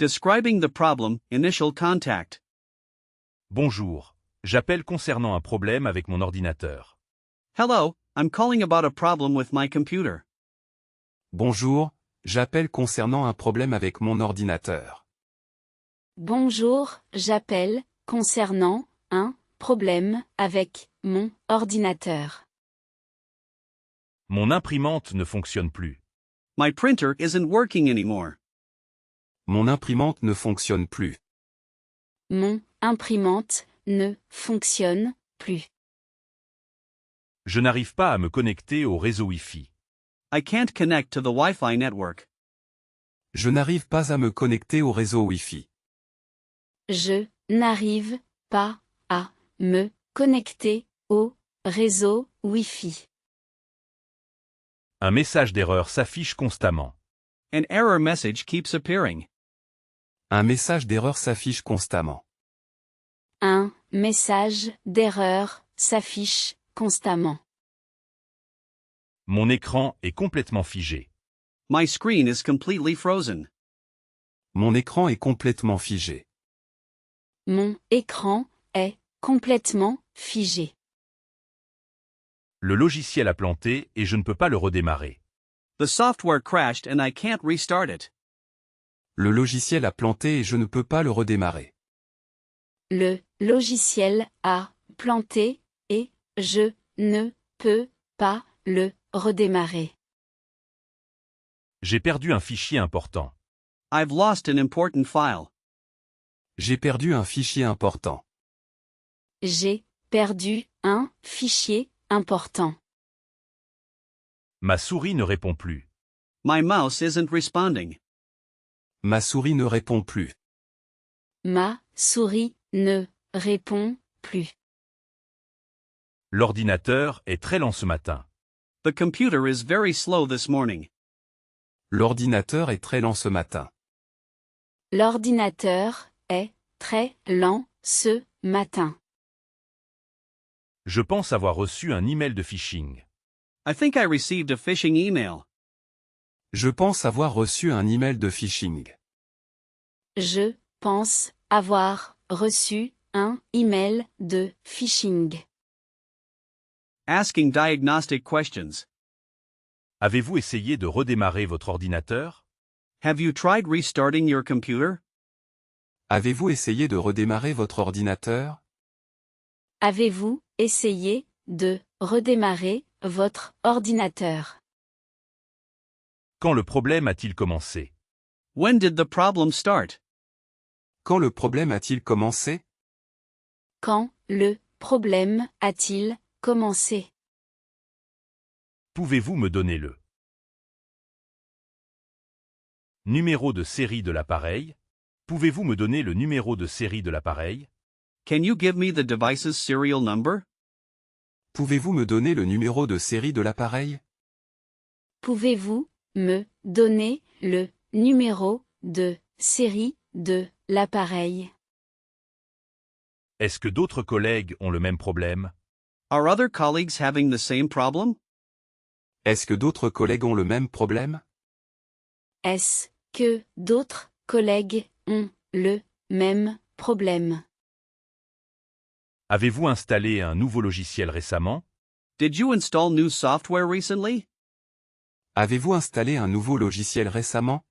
Describing the problem, initial contact. Bonjour, j'appelle concernant un problème avec mon ordinateur. Hello, I'm calling about a problem with my computer. Bonjour, j'appelle concernant un problème avec mon ordinateur. Bonjour, j'appelle concernant un problème avec mon ordinateur. Mon imprimante ne fonctionne plus. My printer isn't working anymore. Mon imprimante ne fonctionne plus. Mon imprimante ne fonctionne plus. Je n'arrive pas à me connecter au réseau Wi-Fi. I can't connect to the Wi-Fi network. Je n'arrive pas à me connecter au réseau Wi-Fi. Je n'arrive pas à me connecter au réseau Wi-Fi. Un message d'erreur s'affiche constamment. An error message keeps appearing. Un message d'erreur s'affiche constamment. Un message d'erreur s'affiche constamment. Mon écran est complètement figé. My screen is completely frozen. Mon écran est complètement figé. Mon écran est complètement figé. Le logiciel a planté et je ne peux pas le redémarrer. The software crashed and I can't restart it. Le logiciel a planté et je ne peux pas le redémarrer. Le logiciel a planté et je ne peux pas le redémarrer. J'ai perdu un fichier important. I've lost an important file. J'ai perdu un fichier important. J'ai perdu un fichier important. Ma souris ne répond plus. My mouse isn't responding. Ma souris ne répond plus. Ma souris ne répond plus. L'ordinateur est très lent ce matin. The computer is very slow this morning. L'ordinateur est très lent ce matin. L'ordinateur est très lent ce matin. Je pense avoir reçu un email de phishing. I think I received a phishing email. Je pense avoir reçu un email de phishing. Je pense avoir reçu un email de phishing. Asking diagnostic questions. Avez-vous essayé de redémarrer votre ordinateur? Have you tried restarting your computer? Avez-vous essayé de redémarrer votre ordinateur? Avez-vous essayé de redémarrer votre ordinateur? Quand le problème a-t-il commencé? When did the problem start? Quand le problème a-t-il commencé? Quand le problème a-t-il commencé? Pouvez-vous me donner le numéro de série de l'appareil? Pouvez-vous me donner le numéro de série de l'appareil? Can you give me the device's serial number? Pouvez-vous me donner le numéro de série de l'appareil? Pouvez-vous me donner le numéro de série de l'appareil? Est-ce que d'autres collègues ont le même problème? Are other colleagues having the same problem? Est-ce que d'autres collègues ont le même problème? Est-ce que d'autres collègues ont le même problème? Avez-vous installé un nouveau logiciel récemment? Did you install new software recently? Avez-vous installé un nouveau logiciel récemment?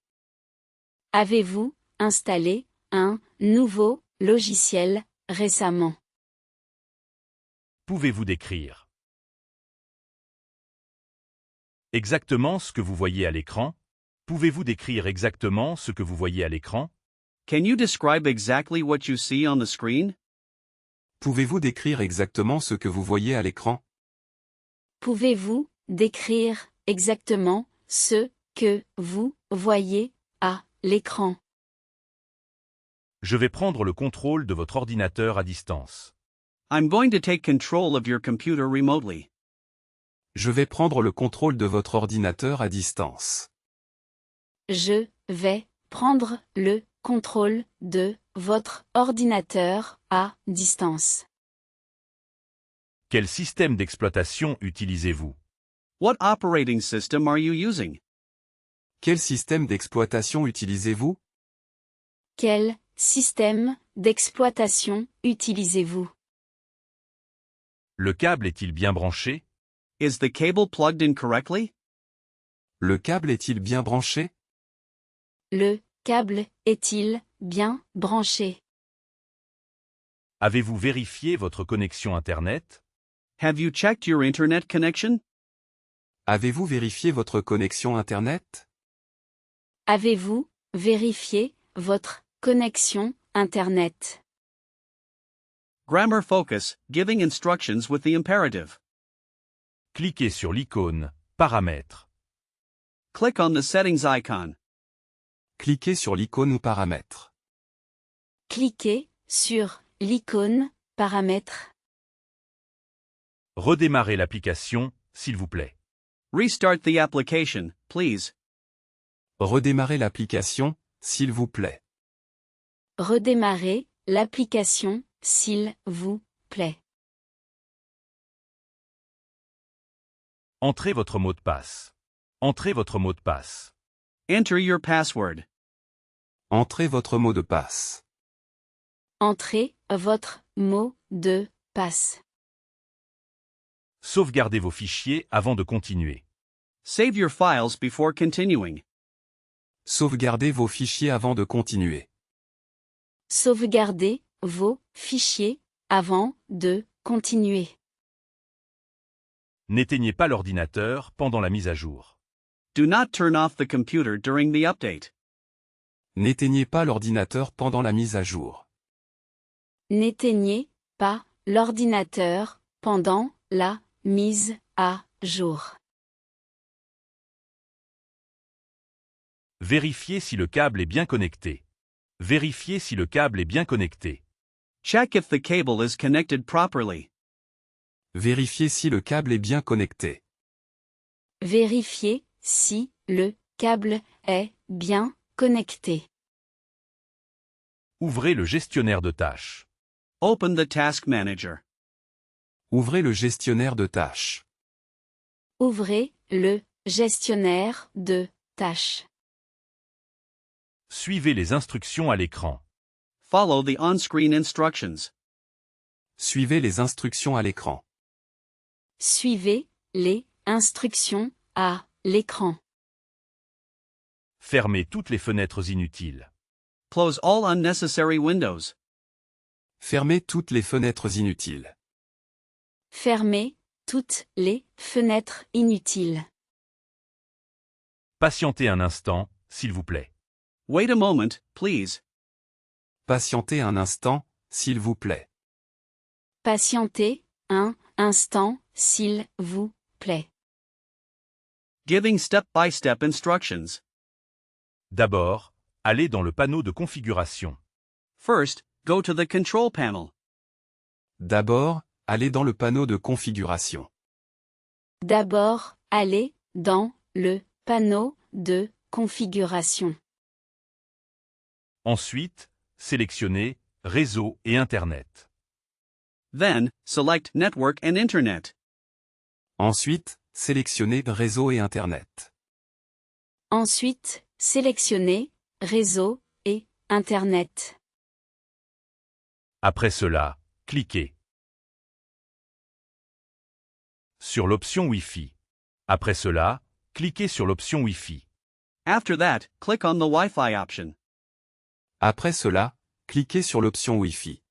Avez-vous installé un nouveau logiciel récemment? Pouvez-vous décrire exactement ce que vous voyez à l'écran? Pouvez-vous décrire exactement ce que vous voyez à l'écran? Can you describe exactly what you see on the screen? Pouvez-vous décrire exactement ce que vous voyez à l'écran? Pouvez-vous décrire exactement ce que vous voyez à l'écran? Je vais prendre le contrôle de votre ordinateur à distance. I'm going to take control of your computer remotely. Je vais prendre le contrôle de votre ordinateur à distance. Je vais prendre le contrôle de votre ordinateur à distance. Quel système d'exploitation utilisez-vous? What operating system are you using? Quel système d'exploitation utilisez-vous? Quel système d'exploitation utilisez-vous? Le câble est-il bien branché? Is the cable plugged in correctly? Le câble est-il bien branché? Le câble est-il bien branché? Avez-vous vérifié votre connexion Internet? Have you checked your internet connection? Avez-vous vérifié votre connexion Internet? Avez-vous vérifié votre connexion Internet? Grammar focus, giving instructions with the imperative. Cliquez sur l'icône « Paramètres ». Click on the settings icon. Cliquez sur l'icône ou paramètres. Cliquez sur l'icône Paramètres. Redémarrez l'application, s'il vous plaît. Restart the application, please. Redémarrez l'application, s'il vous plaît. Redémarrez l'application, s'il vous plaît. Entrez votre mot de passe. Entrez votre mot de passe. Enter your password. Entrez votre mot de passe. Entrez votre mot de passe. Sauvegardez vos fichiers avant de continuer. Save your files before continuing. Sauvegardez vos fichiers avant de continuer. Sauvegardez vos fichiers avant de continuer. N'éteignez pas l'ordinateur pendant la mise à jour. Do not turn off the computer during the update. N'éteignez pas l'ordinateur pendant la mise à jour. N'éteignez pas l'ordinateur pendant la mise à jour. Vérifiez si le câble est bien connecté. Vérifiez si le câble est bien connecté. Check if the cable is connected properly. Vérifiez si le câble est bien connecté. Vérifiez si le câble est bien connecté. Ouvrez le gestionnaire de tâches. Open the Task Manager. Ouvrez le gestionnaire de tâches. Ouvrez le gestionnaire de tâches. Suivez les instructions à l'écran. Follow the on-screen instructions. Suivez les instructions à l'écran. Suivez les instructions à l'écran. Fermez toutes les fenêtres inutiles. Close all unnecessary windows. Fermez toutes les fenêtres inutiles. Fermez toutes les fenêtres inutiles. Patientez un instant, s'il vous plaît. Wait a moment, please. Patientez un instant, s'il vous plaît. Patientez un instant, s'il vous plaît. Giving step-by-step instructions. D'abord, allez dans le panneau de configuration. First, go to the control panel. D'abord, allez dans le panneau de configuration. D'abord, allez dans le panneau de configuration. Ensuite, sélectionnez Réseau et Internet. Then, select Network and Internet. Ensuite, sélectionnez Réseau et Internet. Ensuite, sélectionnez Réseau et Internet. Après cela, cliquez sur l'option Wi-Fi. Après cela, cliquez sur l'option Wi-Fi. After that, click on the Wi-Fi option. Après cela, cliquez sur l'option Wi-Fi.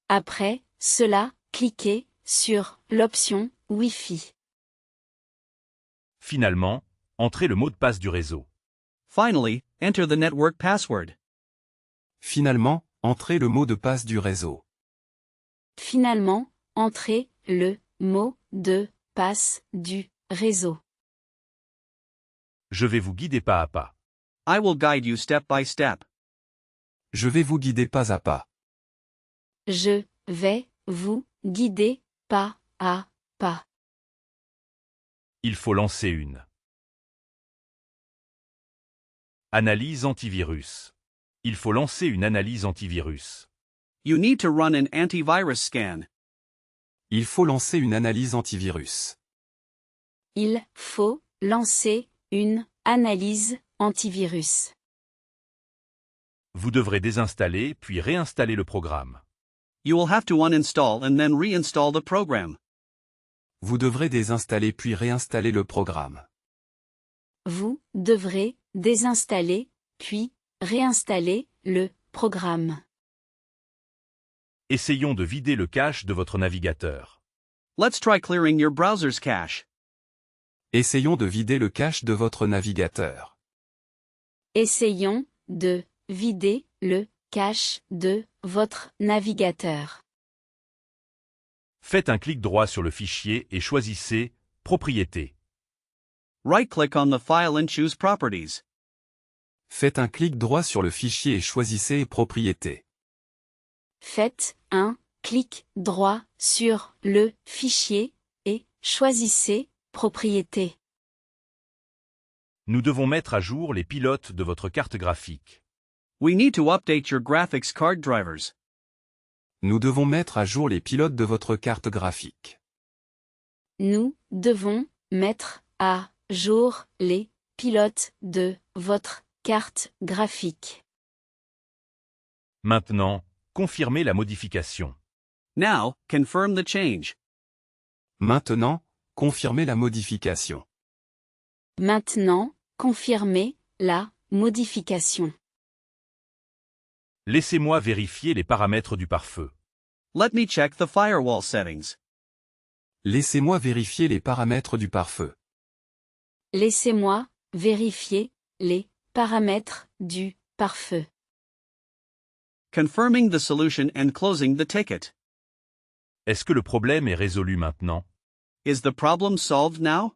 Après cela, cliquez sur l'option Wi-Fi. Finalement, entrez le mot de passe du réseau. Finally, enter the network password. Finalement, entrez le mot de passe du réseau. Finalement, entrez le mot de passe du réseau. Je vais vous guider pas à pas. I will guide you step by step. Je vais vous guider pas à pas. Je vais vous guider pas à pas. Il faut lancer une analyse antivirus. Il faut lancer une analyse antivirus. You need to run an antivirus scan. Il faut lancer une analyse antivirus. Il faut lancer une analyse antivirus. Vous devrez désinstaller puis réinstaller le programme. You will have to uninstall and then reinstall the program. Vous devrez désinstaller puis réinstaller le programme. Vous devrez désinstaller, puis réinstaller le programme. Essayons de vider le cache de votre navigateur. Let's try clearing your browser's cache. Essayons de vider le cache de votre navigateur. Essayons de vider le cache de votre navigateur. Faites un clic droit sur le fichier et choisissez « Propriétés ». Right-click on the file and choose Properties. Faites un clic droit sur le fichier et choisissez Propriétés. Faites un clic droit sur le fichier et choisissez Propriétés. Nous devons mettre à jour les pilotes de votre carte graphique. We need to update your graphics card drivers. Nous devons mettre à jour les pilotes de votre carte graphique. Nous devons mettre à jour les pilotes de votre carte graphique. Maintenant, confirmez la modification. Now, confirm the change. Maintenant, confirmez la modification. Maintenant, confirmez la modification. Laissez-moi vérifier les paramètres du pare-feu. Let me check the firewall settings. Laissez-moi vérifier les paramètres du pare-feu. Laissez-moi vérifier les paramètres du pare-feu. Confirming the solution and closing the ticket. Est-ce que le problème est résolu maintenant? Is the problem solved now?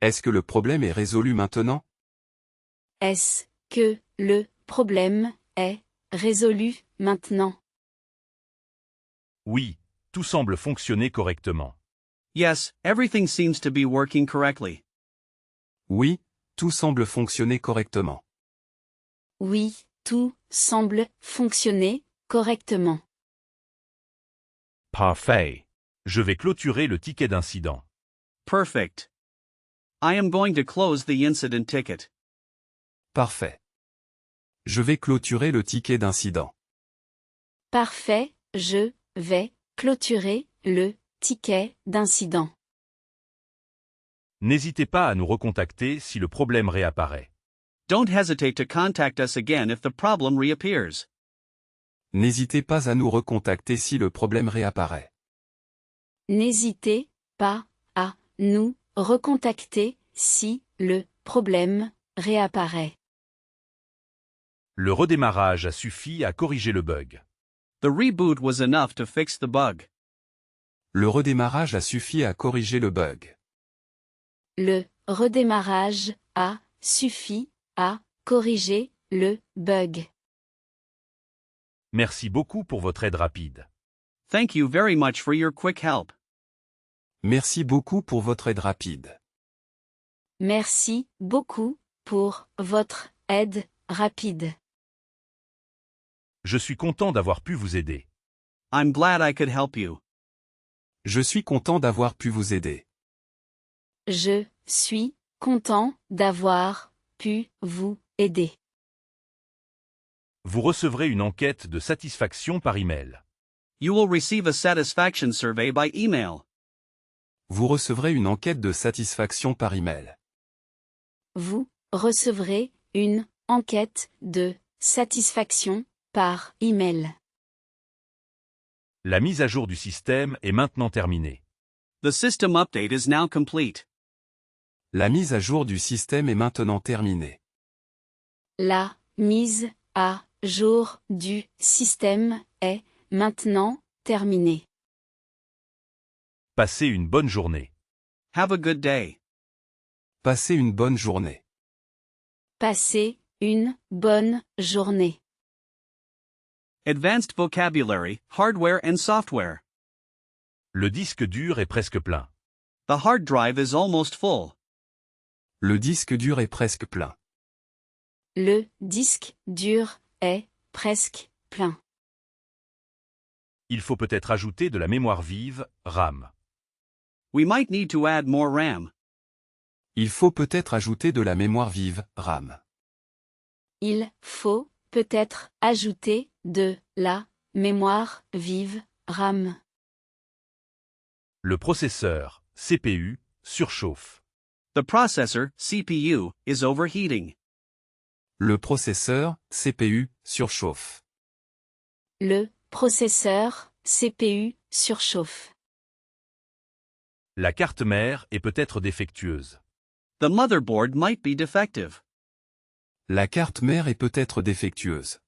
Est-ce que le problème est résolu maintenant? Est-ce que le problème est résolu maintenant? Oui, tout semble fonctionner correctement. Yes, everything seems to be working correctly. Oui, tout semble fonctionner correctement. Oui, tout semble fonctionner correctement. Parfait. Je vais clôturer le ticket d'incident. Perfect. I am going to close the incident ticket. Parfait. Je vais clôturer le ticket d'incident. Parfait, je vais clôturer le ticket d'incident. N'hésitez pas à nous recontacter si le problème réapparaît. Don't hesitate to contact us again if the problem reappears. N'hésitez pas à nous recontacter si le problème réapparaît. N'hésitez pas à nous recontacter si le problème réapparaît. Le redémarrage a suffi à corriger le bug. The reboot was enough to fix the bug. Le redémarrage a suffi à corriger le bug. Le redémarrage a suffi à corriger le bug. Merci beaucoup pour votre aide rapide. Thank you very much for your quick help. Merci beaucoup pour votre aide rapide. Merci beaucoup pour votre aide rapide. Je suis content d'avoir pu vous aider. I'm glad I could help you. Je suis content d'avoir pu vous aider. Je suis content d'avoir pu vous aider. Vous recevrez une enquête de satisfaction par email. You will receive a satisfaction survey by email. Vous recevrez une enquête de satisfaction par email. Vous recevrez une enquête de satisfaction par email. La mise à jour du système est maintenant terminée. The system update is now complete. La mise à jour du système est maintenant terminée. La mise à jour du système est maintenant terminée. Passez une bonne journée. Have a good day. Passez une bonne journée. Passez une bonne journée. Advanced vocabulary, hardware and software. Le disque dur est presque plein. The hard drive is almost full. Le disque dur est presque plein. Le disque dur est presque plein. Il faut peut-être ajouter de la mémoire vive, RAM. We might need to add more RAM. Il faut peut-être ajouter de la mémoire vive, RAM. Il faut peut être ajouté de la mémoire vive RAM. Le processeur, CPU, surchauffe. The processor, CPU, is overheating. Le processeur, CPU, surchauffe. Le processeur, CPU, surchauffe. La carte mère est peut-être défectueuse. The motherboard might be defective. La carte mère est peut-être défectueuse.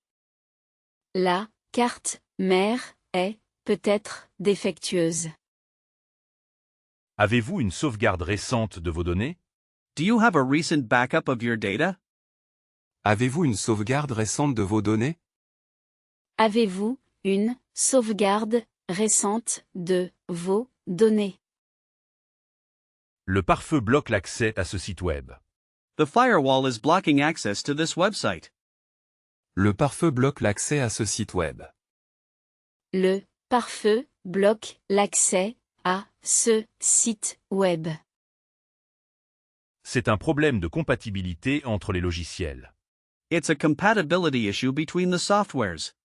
La carte mère est peut-être défectueuse. Avez-vous une sauvegarde récente de vos données? Do you have a recent backup of your data? Avez-vous une sauvegarde récente de vos données? Avez-vous une sauvegarde récente de vos données? Le pare-feu bloque l'accès à ce site web. The firewall is blocking access to this website. Le pare-feu bloque l'accès à ce site web. Le pare-feu bloque l'accès à ce site web. C'est un problème de compatibilité entre les logiciels. It's a compatibility issue between the softwares.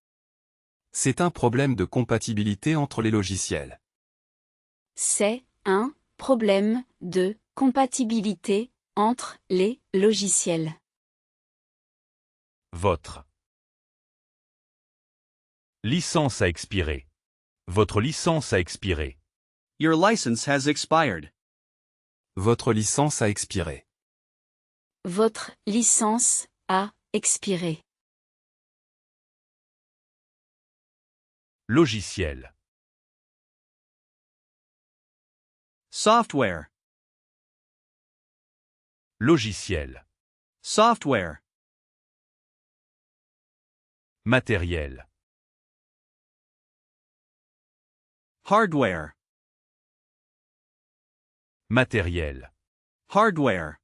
C'est un problème de compatibilité entre les logiciels. C'est un problème de compatibilité entre les logiciels. Votre licence a expiré. Votre licence a expiré. Your license has expired. Votre licence a expiré. Votre licence a expiré. Logiciel. Software. Logiciel. Software. Matériel. Hardware. Matériel. Hardware.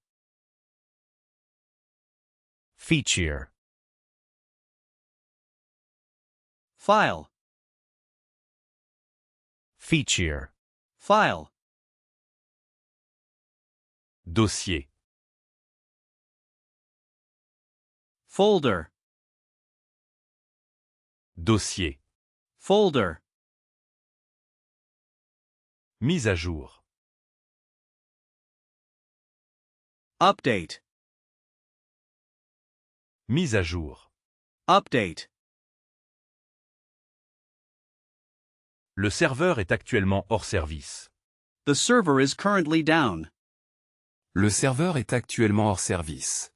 Feature. File. Feature. File. Dossier. Folder. Dossier. Folder. Mise à jour. Update. Mise à jour. Update. Le serveur est actuellement hors service. The server is currently down. Le serveur est actuellement hors service.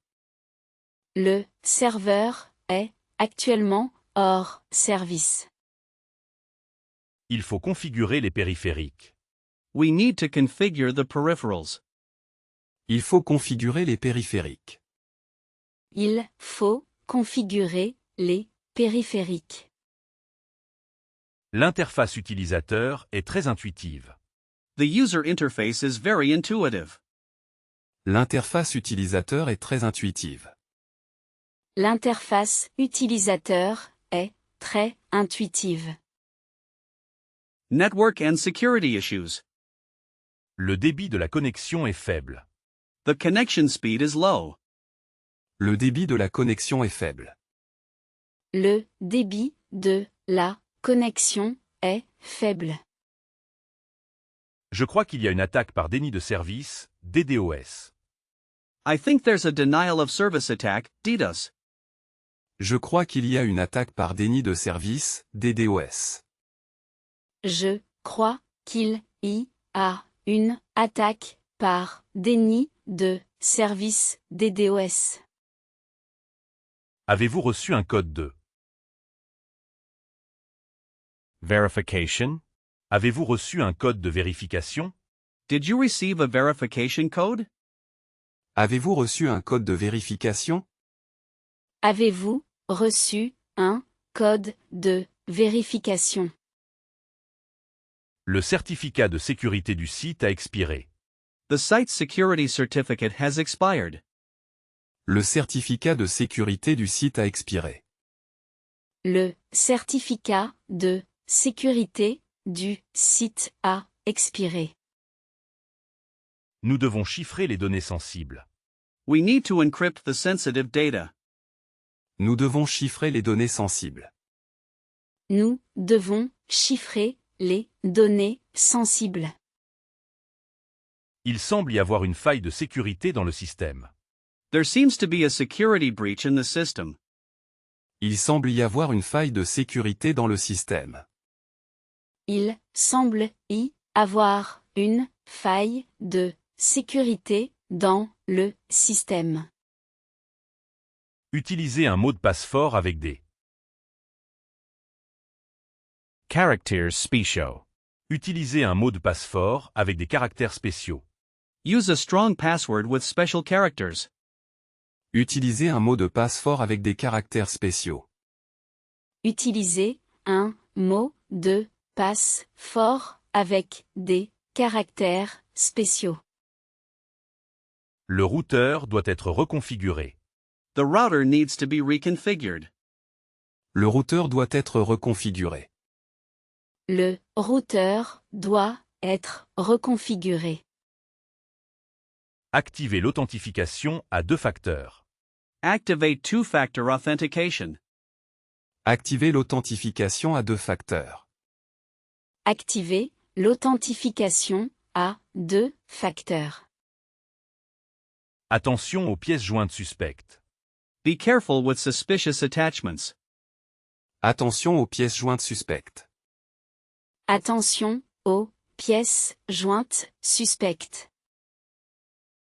Le serveur est actuellement hors service. Il faut configurer les périphériques. We need to configure the peripherals. Il faut configurer les périphériques. Il faut configurer les périphériques. L'interface utilisateur est très intuitive. The user interface is very intuitive. L'interface utilisateur est très intuitive. L'interface utilisateur est très intuitive. Network and security issues. Le débit de la connexion est faible. The connection speed is low. Le débit de la connexion est faible. Le débit de la connexion est faible. Je crois qu'il y a une attaque par déni de service, DDoS. I think there's a denial of service attack, DDoS. Je crois qu'il y a une attaque par déni de service, DDoS. Je crois qu'il y a une attaque par déni de service DDoS. Avez-vous reçu un code de verification? Avez-vous reçu un code de vérification? Did you receive a verification code? Avez-vous reçu un code de vérification? Avez-vous reçu un code de vérification? Le certificat de sécurité du site a expiré. The site's security certificate has expired. Le certificat de sécurité du site a expiré. Le certificat de sécurité du site a expiré. Nous devons chiffrer les données sensibles. We need to encrypt the sensitive data. Nous devons chiffrer les données sensibles. Nous devons chiffrer les données sensibles. Il semble y avoir une faille de sécurité dans le système. There seems to be a security breach in the system. Il semble y avoir une faille de sécurité dans le système. Il semble y avoir une faille de sécurité dans le système. Utilisez un mot de passe fort avec des Characters special. Utilisez un mot de passe fort avec des caractères spéciaux. Use a strong password with special characters. Utilisez un mot de passe fort avec des caractères spéciaux. Utilisez un mot de passe fort avec des caractères spéciaux. Le routeur doit être reconfiguré. The router needs to be reconfigured. Le routeur doit être reconfiguré. Le routeur doit être reconfiguré. Activez l'authentification à 2 facteurs. Activate two-factor authentication. Activez l'authentification à 2 facteurs. Activez l'authentification à 2 facteurs. Attention aux pièces jointes suspectes. Be careful with suspicious attachments. Attention aux pièces jointes suspectes. Attention aux pièces jointes suspectes.